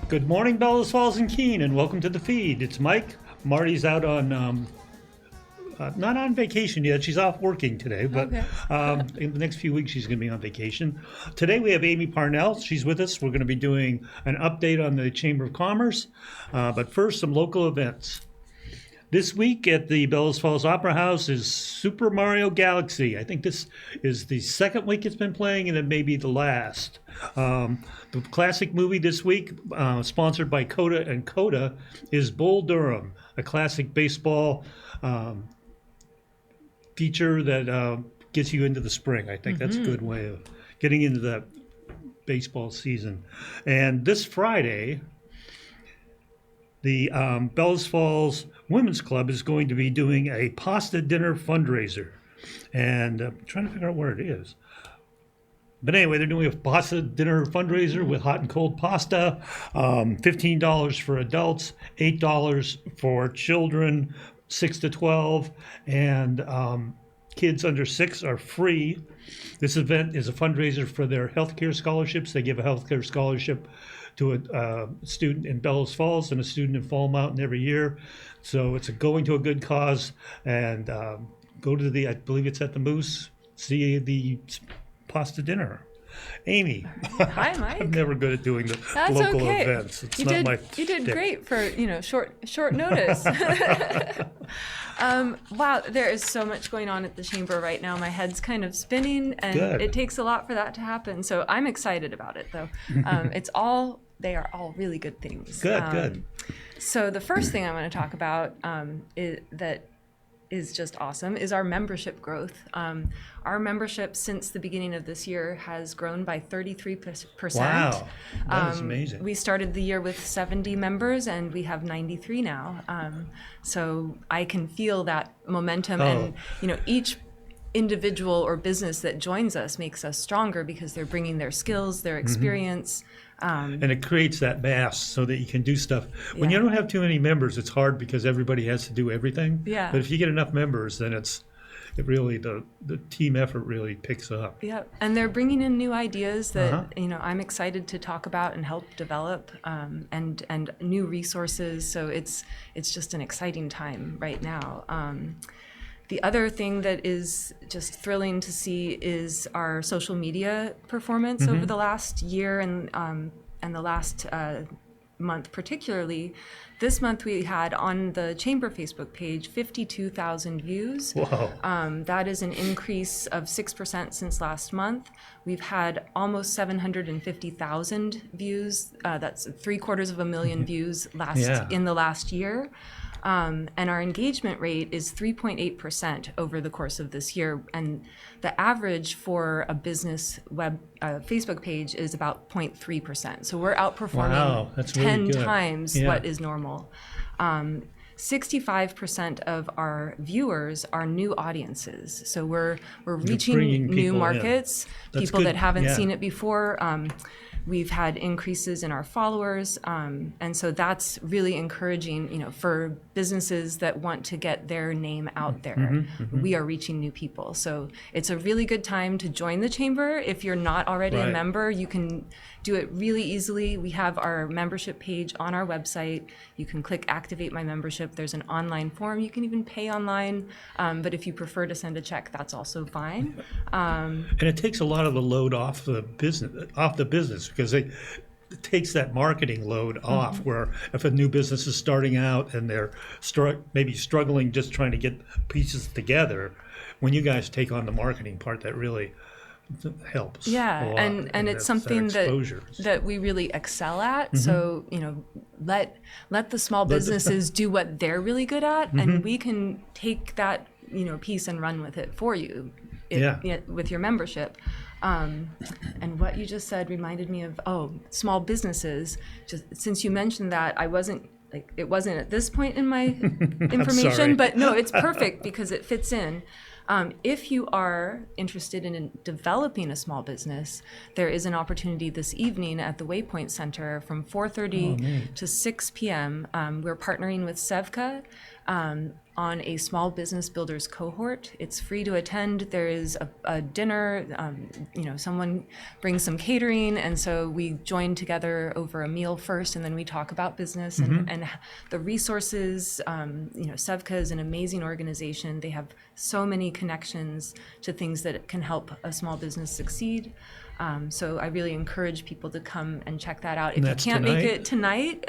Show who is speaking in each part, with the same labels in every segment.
Speaker 1: Good morning, Bellows Falls and Keene, and welcome to the feed. It's Mike. Marty's out on, not on vacation yet. She's off working today, but
Speaker 2: Okay.
Speaker 1: in the next few weeks she's going to be on vacation. Today we have Amy Parnell. She's with us. We're going to be doing an update on the Chamber of Commerce. But first, some local events. This week at the Bellows Falls Opera House is Super Mario Galaxy. I think this is the second week it's been playing, and it may be the last. The classic movie this week, sponsored by Coda and Coda, is Bull Durham, a classic baseball feature that gets you into the spring. I think that's a good way of getting into that baseball season. And this Friday, the Bellows Falls Women's Club is going to be doing a pasta dinner fundraiser. And I'm trying to figure out where it is. But anyway, they're doing a pasta dinner fundraiser with hot and cold pasta, $15 for adults, $8 for children 6 to 12, and kids under 6 are free. This event is a fundraiser for their healthcare scholarships. They give a healthcare scholarship to a student in Bellows Falls and a student in Fall Mountain every year. So it's going to a good cause. And go to I believe it's at the Moose, see the pasta dinner. Amy.
Speaker 2: Hi, Mike.
Speaker 1: I'm never good at doing the
Speaker 2: That's
Speaker 1: local
Speaker 2: okay.
Speaker 1: events. It's
Speaker 2: you
Speaker 1: not
Speaker 2: did,
Speaker 1: my
Speaker 2: You did
Speaker 1: shtick.
Speaker 2: great for short notice. Wow, there is so much going on at the chamber right now. My head's kind of spinning, and
Speaker 1: Good.
Speaker 2: it takes a lot for that to happen. So I'm excited about it, though. They are all really good things.
Speaker 1: Good.
Speaker 2: So the first thing I want to talk about is just awesome is our membership growth. Our membership since the beginning of this year has grown by 33%.
Speaker 1: Wow, that is amazing.
Speaker 2: We started the year with 70 members and we have 93 now. So I can feel that momentum, and each individual or business that joins us makes us stronger because they're bringing their skills, their experience.
Speaker 1: And it creates that mass so that you can do stuff. When
Speaker 2: Yeah.
Speaker 1: you don't have too many members, it's hard because everybody has to do everything.
Speaker 2: Yeah.
Speaker 1: But if you get enough members, then it really the team effort really picks up.
Speaker 2: Yeah, and they're bringing in new ideas that I'm excited to talk about and help develop, and new resources. So it's just an exciting time right now. The other thing that is just thrilling to see is our social media performance over the last year and the last month particularly. This month we had on the Chamber Facebook page 52,000 views.
Speaker 1: Whoa.
Speaker 2: That is an increase of 6% since last month. We've had almost 750,000 views. That's 750,000 views in the last year. And our engagement rate is 3.8% over the course of this year. And the average for a business Facebook page is about 0.3%. So we're outperforming
Speaker 1: Wow, that's really
Speaker 2: 10
Speaker 1: good.
Speaker 2: times
Speaker 1: Yeah.
Speaker 2: what is normal. 65% of our viewers are new audiences. So we're reaching
Speaker 1: bringing
Speaker 2: new
Speaker 1: people in.
Speaker 2: markets,
Speaker 1: That's
Speaker 2: people
Speaker 1: good,
Speaker 2: that haven't
Speaker 1: yeah.
Speaker 2: seen it before. We've had increases in our followers, and so that's really encouraging, for businesses that want to get their name out there. We are reaching new people. So it's a really good time to join the chamber. If you're not already a
Speaker 1: Right.
Speaker 2: member, you can do it really easily. We have our membership page on our website. You can click Activate My Membership. There's an online form. You can even pay online, but if you prefer to send a check, that's also fine.
Speaker 1: And it takes a lot of the load off the business because it takes that marketing load off, where if a new business is starting out and they're maybe struggling just trying to get pieces together, when you guys take on the marketing part, that really helps.
Speaker 2: Yeah,
Speaker 1: a lot.
Speaker 2: and it's
Speaker 1: that's
Speaker 2: something
Speaker 1: exposure.
Speaker 2: that we really excel at. So let the small businesses do what they're really good at, and we can take that piece and run with it for you. With your membership. And what you just said reminded me of small businesses. Just since you mentioned that, it wasn't at this point in my
Speaker 1: sorry.
Speaker 2: information, but no, it's perfect because it fits in. If you are interested in developing a small business, there is an opportunity this evening at the Waypoint Center from 4:30 to 6 p.m. We're partnering with Sevka. on a small business builders cohort. It's free to attend. There is a dinner, someone brings some catering, and so we join together over a meal first, and then we talk about business and the resources. Sevka is an amazing organization. They have so many connections to things that can help a small business succeed. So I really encourage people to come and check that out. If you can't make it tonight,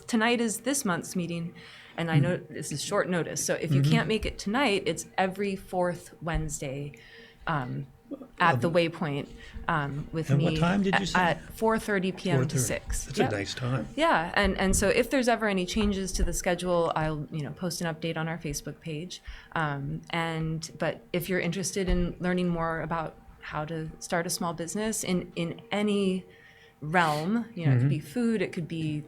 Speaker 2: tonight is this month's meeting. And I know this is short notice, so if you can't make it tonight, it's every fourth Wednesday at the Waypoint with
Speaker 1: And
Speaker 2: me.
Speaker 1: what time did you say?
Speaker 2: At 4:30 p.m. to
Speaker 1: 4:30.
Speaker 2: 6.
Speaker 1: That's
Speaker 2: Yep.
Speaker 1: a nice time.
Speaker 2: Yeah, and so if there's ever any changes to the schedule, I'll post an update on our Facebook page. But if you're interested in learning more about how to start a small business in any realm, it could be food, it could be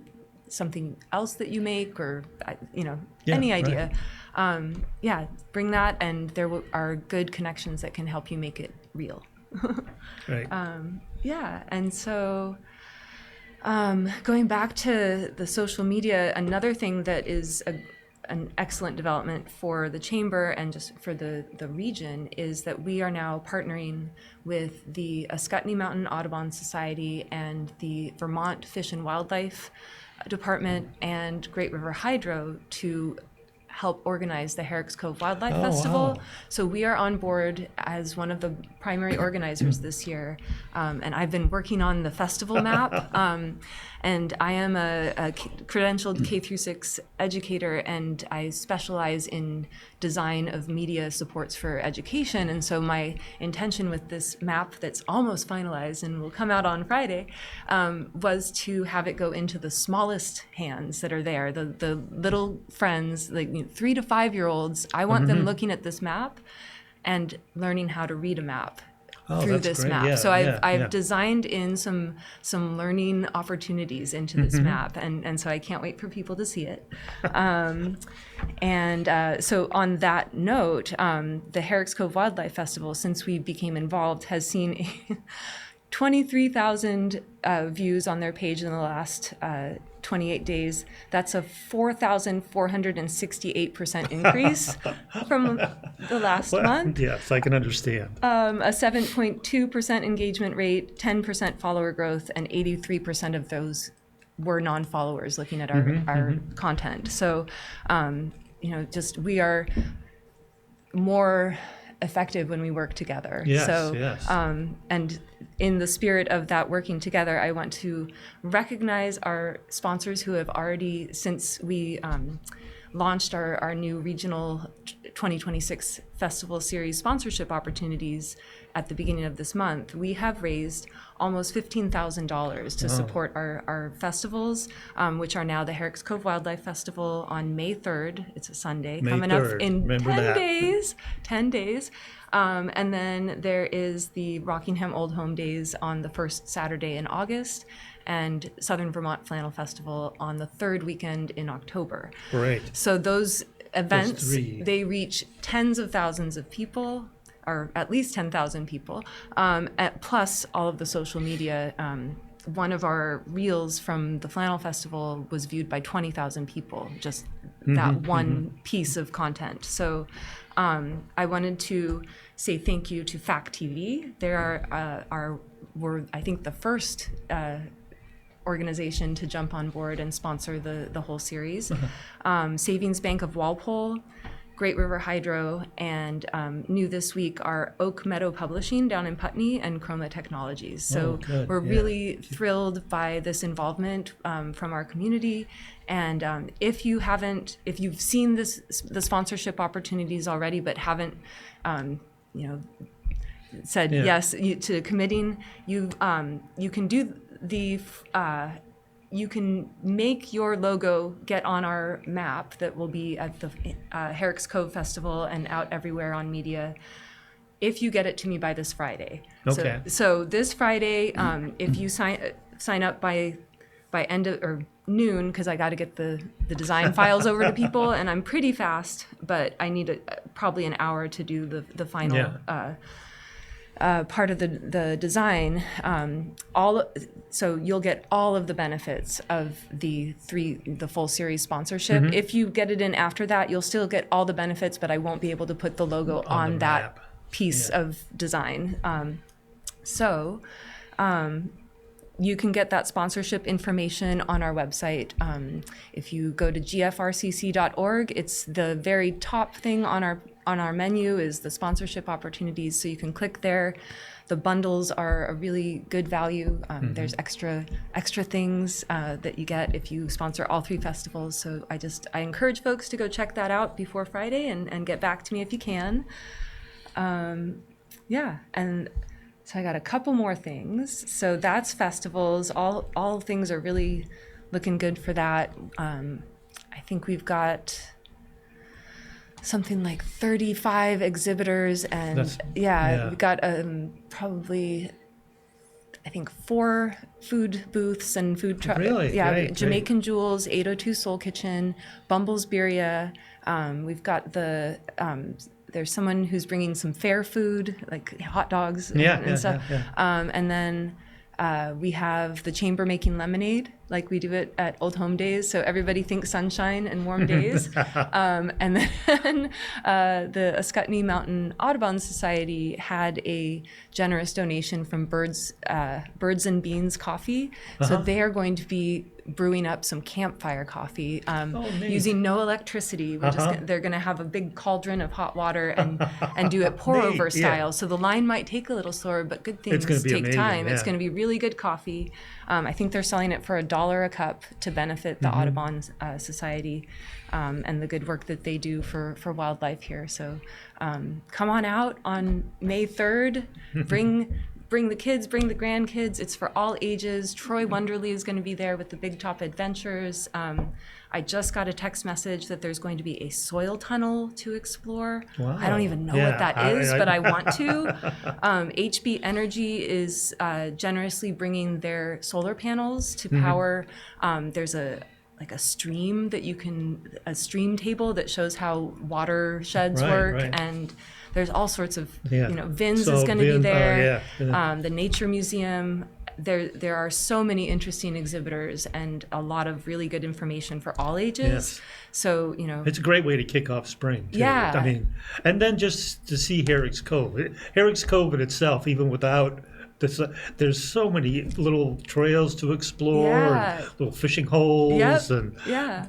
Speaker 2: something else that you make, or any idea. Bring that, and there are good connections that can help you make it real.
Speaker 1: Right.
Speaker 2: And so going back to the social media, another thing that is an excellent development for the chamber and just for the region is that we are now partnering with the Ascutney Mountain Audubon Society and the Vermont Fish and Wildlife Department and Great River Hydro to help organize the Herrick's Cove Wildlife Festival.
Speaker 1: Wow.
Speaker 2: So we are on board as one of the primary organizers this year. And I've been working on the festival map. And I am a credentialed K-6 educator, and I specialize in design of media supports for education. And so my intention with this map that's almost finalized and will come out on Friday was to have it go into the smallest hands that are there, the little friends, like 3 to 5 year olds. I want them looking at this map and learning how to read a map. Through
Speaker 1: that's
Speaker 2: this
Speaker 1: great.
Speaker 2: map.
Speaker 1: Yeah,
Speaker 2: So I've
Speaker 1: yeah.
Speaker 2: designed in some learning opportunities into this map, and so I can't wait for people to see it. So on that note, the Herrick's Cove Wildlife Festival, since we became involved, has seen 23,000 views on their page in the last 28 days. That's a 4,468% increase from the last month.
Speaker 1: Yes, I can understand.
Speaker 2: A 7.2% engagement rate, 10% follower growth, and 83% of those were non-followers looking at our content. So, we are more effective when we work together.
Speaker 1: Yes,
Speaker 2: So,
Speaker 1: yes.
Speaker 2: And in the spirit of that working together, I want to recognize our sponsors who have already, since we launched our new regional 2026 festival series sponsorship opportunities at the beginning of this month, we have raised almost $15,000 to support our festivals, which are now the Herrick's Cove Wildlife Festival on May 3rd. It's a Sunday,
Speaker 1: May
Speaker 2: coming
Speaker 1: 3rd.
Speaker 2: up in
Speaker 1: Remember
Speaker 2: 10
Speaker 1: that.
Speaker 2: days. 10 days. And then there is the Rockingham Old Home Days on the first Saturday in August, and Southern Vermont Flannel Festival on the third weekend in October.
Speaker 1: Great.
Speaker 2: So those events,
Speaker 1: three.
Speaker 2: they reach tens of thousands of people, or at least 10,000 people, plus all of the social media. One of our reels from the Flannel Festival was viewed by 20,000 people, just that one piece of content. So I wanted to say thank you to Fact TV. They were I think the first organization to jump on board and sponsor the whole series. Savings Bank of Walpole, Great River Hydro, and new this week are Oak Meadow Publishing down in Putney and Chroma Technologies. So
Speaker 1: good,
Speaker 2: we're
Speaker 1: yeah.
Speaker 2: really thrilled by this involvement from our community. And if you've seen the sponsorship opportunities already but haven't, said yes to committing, you can do you can make your logo get on our map that will be at the Herrick's Cove Festival and out everywhere on media if you get it to me by this Friday.
Speaker 1: Okay.
Speaker 2: So this Friday, if you sign up by end of or noon, because I got to get the design files over to people, and I'm pretty fast, but I need probably an hour to do the final part of the design, so you'll get all of the benefits of the full series sponsorship. If you get it in after that, you'll still get all the benefits, but I won't be able to put the logo on
Speaker 1: the
Speaker 2: that
Speaker 1: map.
Speaker 2: piece of design. You can get that sponsorship information on our website. If you go to gfrcc.org, it's the very top thing on our menu is the sponsorship opportunities. So you can click there. The bundles are a really good value. There's extra things that you get if you sponsor all 3 festivals. So I encourage folks to go check that out before Friday and get back to me if you can. And so I got a couple more things. So that's festivals. All things are really looking good for that. I think we've got something like 35 exhibitors, and we've got probably I think 4 food booths and food trucks.
Speaker 1: Really? Great,
Speaker 2: Jamaican Jewels, 802 Soul Kitchen, Bumble's Birria. We've got there's someone who's bringing some fair food, like hot dogs and stuff. And then we have the chamber making lemonade, like we do it at Old Home Days. So everybody thinks sunshine and warm days. And then the Ascutney Mountain Audubon Society had a generous donation from Birds and Beans Coffee. So they are going to be brewing up some campfire coffee using no electricity. They're going to have a big cauldron of hot water and do it pour over style. So the line might take a little slower, but good things take
Speaker 1: amazing,
Speaker 2: time.
Speaker 1: yeah.
Speaker 2: It's going to be really good coffee. I think they're selling it for $1 a cup to benefit the Audubon Society and the good work that they do for wildlife here. So come on out on May 3rd. Bring the kids, bring the grandkids. It's for all ages. Troy Wonderly is going to be there with the Big Top Adventures. I just got a text message that there's going to be a soil tunnel to explore.
Speaker 1: Wow.
Speaker 2: I don't even know what that is, but I want to. HB Energy is generously bringing their solar panels to power. There's a stream a stream table that shows how watersheds work. And there's all sorts of, VINS is going to be there. The Nature Museum. There are so many interesting exhibitors and a lot of really good information for all ages.
Speaker 1: Yes.
Speaker 2: So,
Speaker 1: it's a great way to kick off spring, too.
Speaker 2: Yeah.
Speaker 1: I mean, and then just to see Herrick's Cove. Herrick's Cove in itself, even without this, there's so many little trails to explore, and little fishing holes and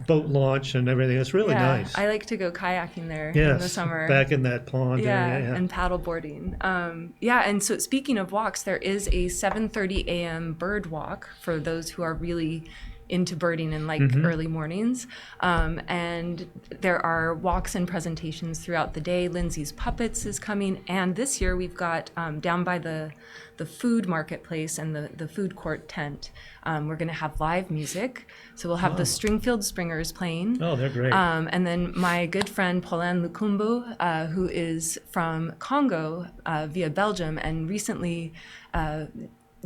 Speaker 1: boat launch and everything. It's really nice.
Speaker 2: I like to go kayaking there in the summer.
Speaker 1: Back in that pond area.
Speaker 2: And paddle boarding. And so speaking of walks, there is a 7:30 a.m. bird walk for those who are really into birding in early mornings. And there are walks and presentations throughout the day. Lindsay's Puppets is coming. And this year we've got down by the food marketplace and the food court tent, we're going to have live music. So we'll have the Stringfield Springers playing.
Speaker 1: Oh, they're great.
Speaker 2: And then my good friend Pauline Lukumbu, who is from Congo via Belgium and recently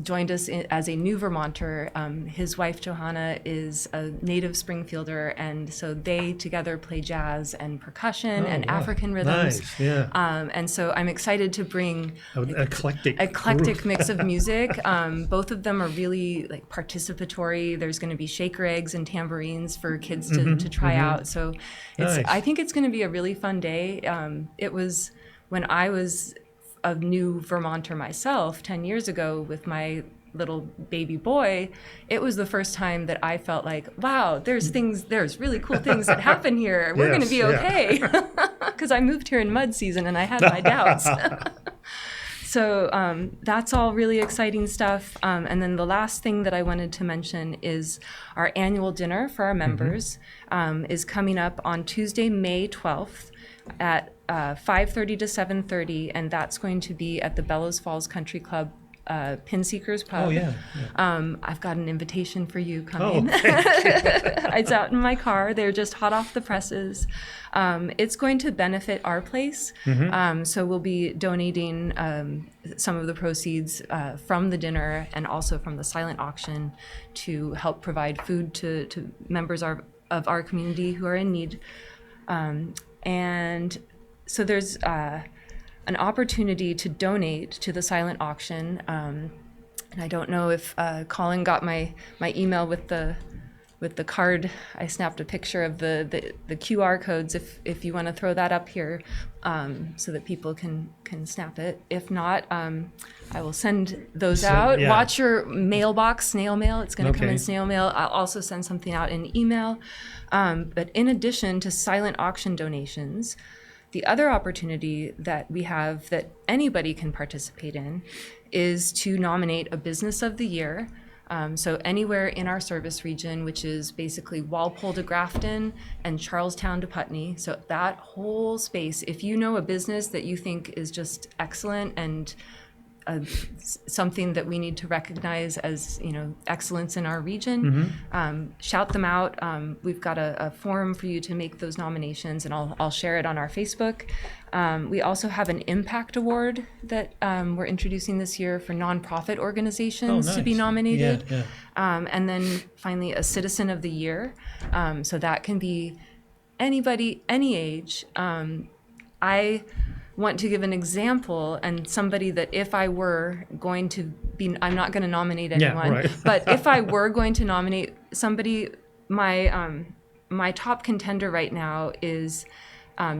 Speaker 2: joined us as a new Vermonter. His wife Johanna is a native Springfielder, and so they together play jazz and percussion and African rhythms.
Speaker 1: Nice, yeah.
Speaker 2: And so I'm excited to bring
Speaker 1: an
Speaker 2: eclectic mix of music. Both of them are really participatory. There's going to be shaker eggs and tambourines for kids to try out. So I think it's going to be a really fun day. It was when I was a new Vermonter myself 10 years ago with my little baby boy, it was the first time that I felt like, wow, there's really cool things that happen here. We're going to be okay. Because I moved here in mud season and I had my doubts. So that's all really exciting stuff. And then the last thing that I wanted to mention is our annual dinner for our members is coming up on Tuesday, May 12th at 5:30 to 7:30, and that's going to be at the Bellows Falls Country Club Pin Seekers Pub.
Speaker 1: Oh, yeah.
Speaker 2: I've got an invitation for you coming. It's out in my car. They're just hot off the presses. It's going to benefit our place. So we'll be donating some of the proceeds from the dinner and also from the silent auction to help provide food to members of our community who are in need. And so there's an opportunity to donate to the silent auction. And I don't know if Colin got my email with the card. I snapped a picture of the QR codes if you want to throw that up here, so that people can snap it. If not, I will send those out.
Speaker 1: Yeah.
Speaker 2: Watch your mailbox, snail mail. It's going to come
Speaker 1: Okay.
Speaker 2: in snail mail. I'll also send something out in email. But in addition to silent auction donations, the other opportunity that we have that anybody can participate in is to nominate a Business of the Year. So anywhere in our service region, which is basically Walpole to Grafton and Charlestown to Putney. So that whole space, if you know a business that you think is just excellent and something that we need to recognize as, excellence in our region, shout them out. We've got a forum for you to make those nominations, and I'll share it on our Facebook. We also have an impact award that we're introducing this year for nonprofit organizations to be
Speaker 1: nice.
Speaker 2: nominated.
Speaker 1: Yeah.
Speaker 2: And then finally, a Citizen of the Year. So that can be anybody, any age. I want to give an example, and somebody that if I were going to be, I'm not going to nominate anyone,
Speaker 1: right.
Speaker 2: but if I were going to nominate somebody, my top contender right now is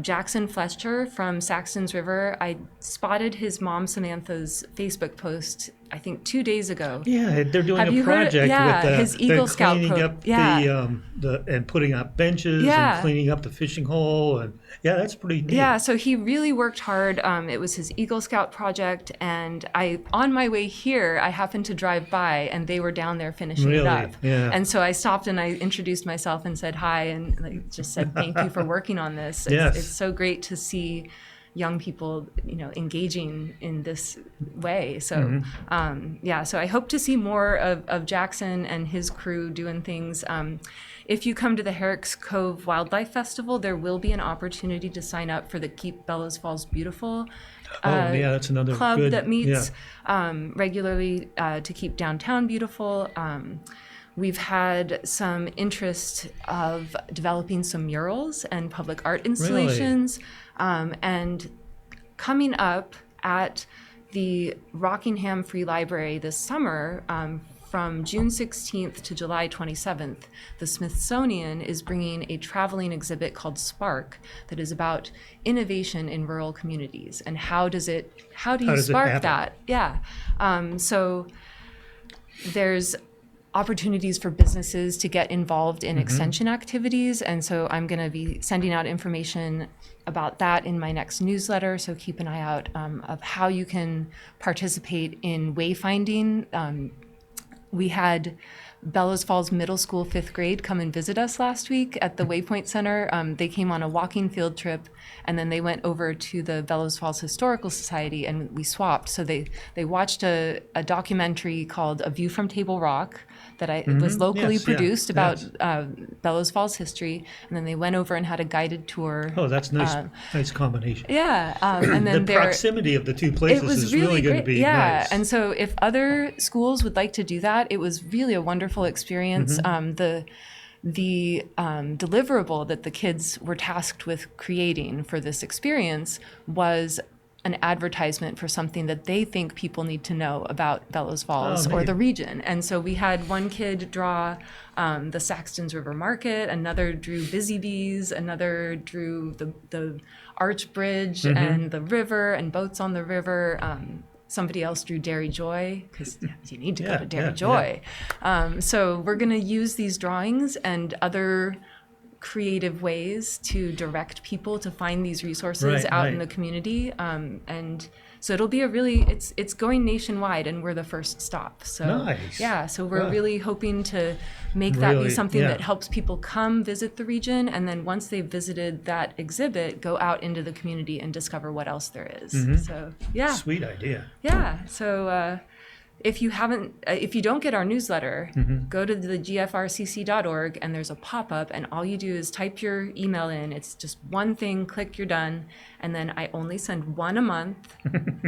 Speaker 2: Jackson Fletcher from Saxton's River. I spotted his mom Samantha's Facebook post, I think 2 days ago.
Speaker 1: Yeah, they're doing
Speaker 2: Have
Speaker 1: a
Speaker 2: you heard-
Speaker 1: project
Speaker 2: yeah,
Speaker 1: with
Speaker 2: his
Speaker 1: they're
Speaker 2: Eagle Scout
Speaker 1: cleaning
Speaker 2: pro-
Speaker 1: up
Speaker 2: yeah.
Speaker 1: the and putting up benches
Speaker 2: Yeah.
Speaker 1: and cleaning up the fishing hole, and that's pretty neat.
Speaker 2: Yeah, so he really worked hard. It was his Eagle Scout project, and on my way here, I happened to drive by, and they were down there finishing it
Speaker 1: Really?
Speaker 2: up.
Speaker 1: Yeah.
Speaker 2: And so I stopped and I introduced myself and said hi, and just said thank you for working on this.
Speaker 1: Yes.
Speaker 2: It's so great to see young people, engaging in this way. So, so I hope to see more of Jackson and his crew doing things. If you come to the Herrick's Cove Wildlife Festival, there will be an opportunity to sign up for the Keep Bellows Falls Beautiful
Speaker 1: that's another
Speaker 2: club
Speaker 1: good,
Speaker 2: that meets regularly to keep downtown beautiful. We've had some interest of developing some murals and public art installations. And coming up at the Rockingham Free Library this summer, from June 16th to July 27th, the Smithsonian is bringing a traveling exhibit called Spark that is about innovation in rural communities and how do you spark
Speaker 1: happen?
Speaker 2: that? Yeah. So there's opportunities for businesses to get involved in extension activities. And so I'm going to be sending out information about that in my next newsletter. So keep an eye out of how you can participate in wayfinding. We had Bellows Falls Middle School 5th grade come and visit us last week at the Waypoint Center. They came on a walking field trip, and then they went over to the Bellows Falls Historical Society, and we swapped. So they watched a documentary called A View from Table Rock that was locally
Speaker 1: Yes, yeah,
Speaker 2: produced about
Speaker 1: yes.
Speaker 2: Bellows Falls history, and then they went over and had a guided tour.
Speaker 1: Oh, that's nice. Nice combination.
Speaker 2: Yeah, and then
Speaker 1: The proximity of the two places
Speaker 2: it was
Speaker 1: is
Speaker 2: really
Speaker 1: really going
Speaker 2: great.
Speaker 1: to be
Speaker 2: yeah,
Speaker 1: nice.
Speaker 2: and so if other schools would like to do that, it was really a wonderful experience. The deliverable that the kids were tasked with creating for this experience was an advertisement for something that they think people need to know about Bellows Falls or
Speaker 1: neat.
Speaker 2: the region. And so we had one kid draw the Saxton's River Market, another drew Busy Bees, another drew the Arch Bridge and the river and boats on the river. Somebody else drew Dairy Joy, because you need to go to Dairy Joy. So we're going to use these drawings and other creative ways to direct people to find these resources out in the community. And so it'll be it's going nationwide, and we're the first stop. So
Speaker 1: Nice.
Speaker 2: yeah, so we're really hoping to make that be
Speaker 1: Really,
Speaker 2: something
Speaker 1: yeah.
Speaker 2: that helps people come visit the region, and then once they've visited that exhibit, go out into the community and discover what else there is. So yeah.
Speaker 1: Sweet idea.
Speaker 2: Yeah. So if you don't get our newsletter, go to the gfrcc.org, and there's a pop-up, and all you do is type your email in. It's just one thing, click, you're done. And then I only send one a month.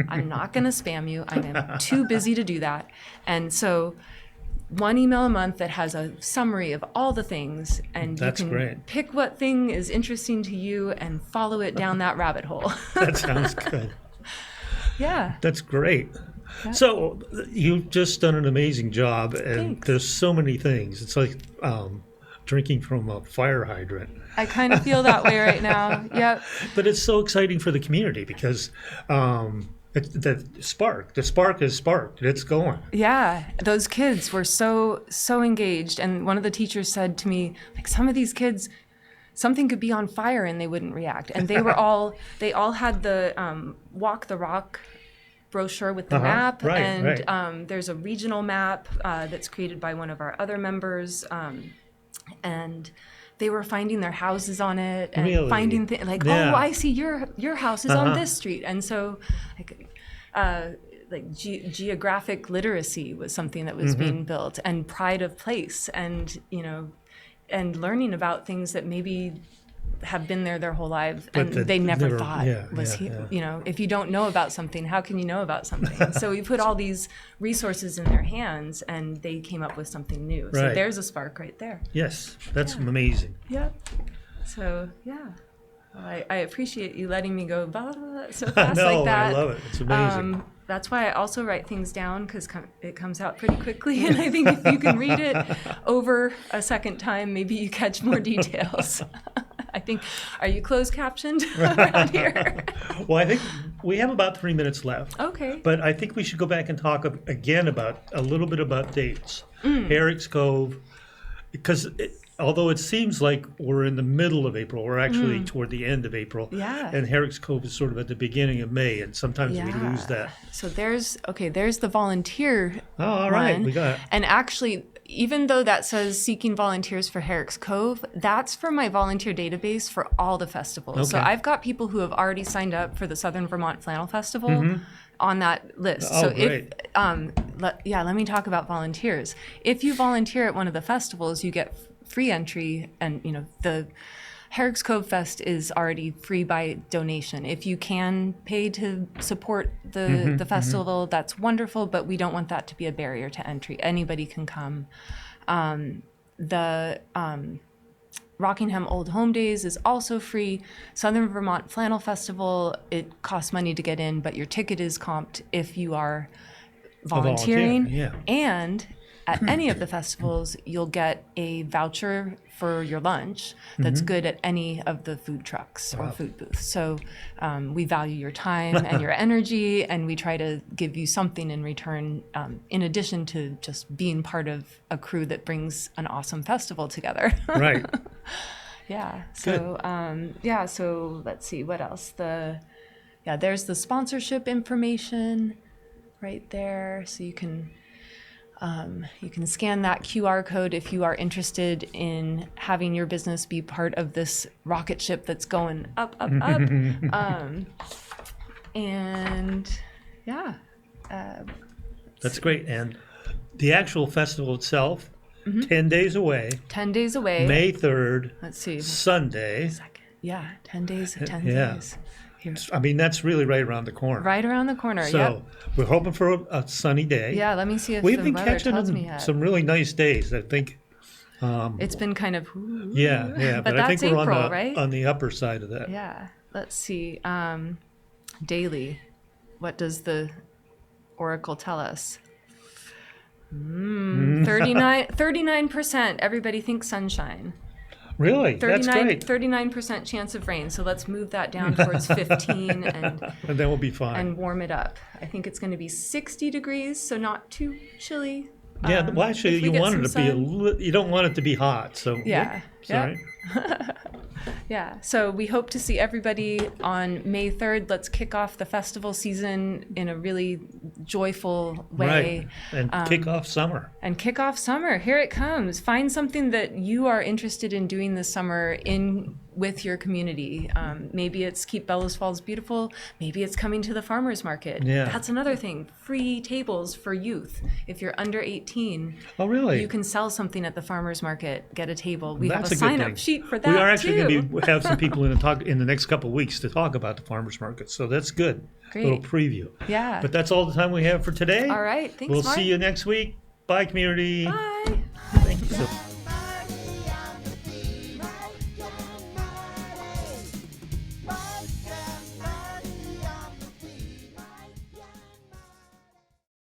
Speaker 2: I'm not going to spam you. I am too busy to do that. And so one email a month that has a summary of all the things, and
Speaker 1: That's
Speaker 2: you can
Speaker 1: great.
Speaker 2: pick what thing is interesting to you and follow it down that rabbit hole.
Speaker 1: That sounds good.
Speaker 2: Yeah.
Speaker 1: That's great.
Speaker 2: Yeah.
Speaker 1: So you've just done an amazing job, and
Speaker 2: Thanks.
Speaker 1: there's so many things. It's like drinking from a fire hydrant.
Speaker 2: I kind of feel that way right now. Yep.
Speaker 1: But it's so exciting for the community because the spark is sparked. It's going.
Speaker 2: Yeah, those kids were so engaged, and one of the teachers said to me, like, some of these kids, something could be on fire and they wouldn't react. And they all had the Walk the Rock brochure with the map,
Speaker 1: right,
Speaker 2: and
Speaker 1: right.
Speaker 2: There's a regional map that's created by one of our other members, and they were finding their houses on it and
Speaker 1: Really?
Speaker 2: finding
Speaker 1: Yeah.
Speaker 2: oh, I see your house is on this street. And so geographic literacy was something that was being built, and pride of place, and and learning about things that maybe have been there their whole life and they never thought was if you don't know about something, how can you know about something? So we put all these resources in their hands and they came up with something new. So
Speaker 1: Right.
Speaker 2: there's a spark right there.
Speaker 1: Yes, that's amazing.
Speaker 2: Yep. So yeah. I appreciate you letting me go blah, blah, blah, so fast
Speaker 1: No,
Speaker 2: like that.
Speaker 1: I love it. It's amazing.
Speaker 2: That's why I also write things down, because it comes out pretty quickly. And I think if you can read it over a second time, maybe you catch more details. I think, are you closed captioned around here?
Speaker 1: Well, I think we have about 3 minutes left.
Speaker 2: Okay.
Speaker 1: But I think we should go back and talk again about a little bit about dates. Herrick's Cove, because although it seems like we're in the middle of April, we're actually toward the end of April.
Speaker 2: Yeah.
Speaker 1: And Herrick's Cove is sort of at the beginning of May, and sometimes we lose that.
Speaker 2: So there's the volunteer.
Speaker 1: Oh, all right,
Speaker 2: one.
Speaker 1: we got it.
Speaker 2: And actually, even though that says seeking volunteers for Herrick's Cove, that's for my volunteer database for all the festivals. So
Speaker 1: Okay.
Speaker 2: I've got people who have already signed up for the Southern Vermont Flannel Festival on that list.
Speaker 1: Oh,
Speaker 2: So
Speaker 1: great.
Speaker 2: let me talk about volunteers. If you volunteer at one of the festivals, you get free entry, and the Herrick's Cove Fest is already free by donation. If you can pay to support the festival, that's wonderful, but we don't want that to be a barrier to entry. Anybody can come. The Rockingham Old Home Days is also free. Southern Vermont Flannel Festival, it costs money to get in, but your ticket is comped if you are volunteering.
Speaker 1: Yeah.
Speaker 2: And at any of the festivals, you'll get a voucher for your lunch that's good at any of the food trucks or food booths. So we value your time and your energy, and we try to give you something in return, in addition to just being part of a crew that brings an awesome festival together.
Speaker 1: Right.
Speaker 2: Yeah. So so let's see what else. There's the sponsorship information right there, so you can scan that QR code if you are interested in having your business be part of this rocket ship that's going up, up, up.
Speaker 1: That's great. And the actual festival itself, 10 days away,
Speaker 2: 10 days away.
Speaker 1: May 3rd,
Speaker 2: Let's see.
Speaker 1: Sunday.
Speaker 2: Yeah, 10 days. 10
Speaker 1: Yeah.
Speaker 2: days. Here.
Speaker 1: I mean, that's really right around the corner.
Speaker 2: Right around the corner.
Speaker 1: So
Speaker 2: Yep.
Speaker 1: we're hoping for a sunny day.
Speaker 2: Yeah. Let me see if
Speaker 1: We've
Speaker 2: the
Speaker 1: been
Speaker 2: weather
Speaker 1: catching
Speaker 2: tells me yet.
Speaker 1: some really nice days. I think.
Speaker 2: It's been kind of.
Speaker 1: Yeah.
Speaker 2: But
Speaker 1: I think
Speaker 2: that's
Speaker 1: we're
Speaker 2: April, right?
Speaker 1: on the upper side of that.
Speaker 2: Yeah. Let's see. Daily. What does the Oracle tell us? 39%. Everybody thinks sunshine.
Speaker 1: Really? That's great.
Speaker 2: 39% chance of rain. So let's move that down towards 15
Speaker 1: And then we'll be fine.
Speaker 2: and warm it up. I think it's going to be 60 degrees, so not too chilly.
Speaker 1: Yeah, well, actually,
Speaker 2: if we
Speaker 1: you
Speaker 2: get
Speaker 1: want it
Speaker 2: some
Speaker 1: to be
Speaker 2: sun.
Speaker 1: you don't want it to be hot. So
Speaker 2: Yeah.
Speaker 1: Sorry.
Speaker 2: Yeah, so we hope to see everybody on May 3rd. Let's kick off the festival season in a really joyful way.
Speaker 1: Right. And kick off summer.
Speaker 2: And kick off summer. Here it comes. Find something that you are interested in doing this summer with your community. Maybe it's Keep Bellows Falls Beautiful. Maybe it's coming to the farmers market.
Speaker 1: Yeah.
Speaker 2: That's another thing. Free tables for youth. If you're under 18,
Speaker 1: Oh, really?
Speaker 2: you can sell something at the farmers market, get a table. We
Speaker 1: That's
Speaker 2: have a
Speaker 1: good
Speaker 2: sign-up
Speaker 1: thing.
Speaker 2: sheet for that
Speaker 1: We are actually
Speaker 2: too.
Speaker 1: going to have some people in the next couple of weeks to talk about the farmers market. So that's good.
Speaker 2: Great.
Speaker 1: Little preview.
Speaker 2: Yeah.
Speaker 1: But that's all the time we have for today.
Speaker 2: All right. Thanks,
Speaker 1: We'll
Speaker 2: Mark.
Speaker 1: see you next week. Bye, community.
Speaker 2: Bye.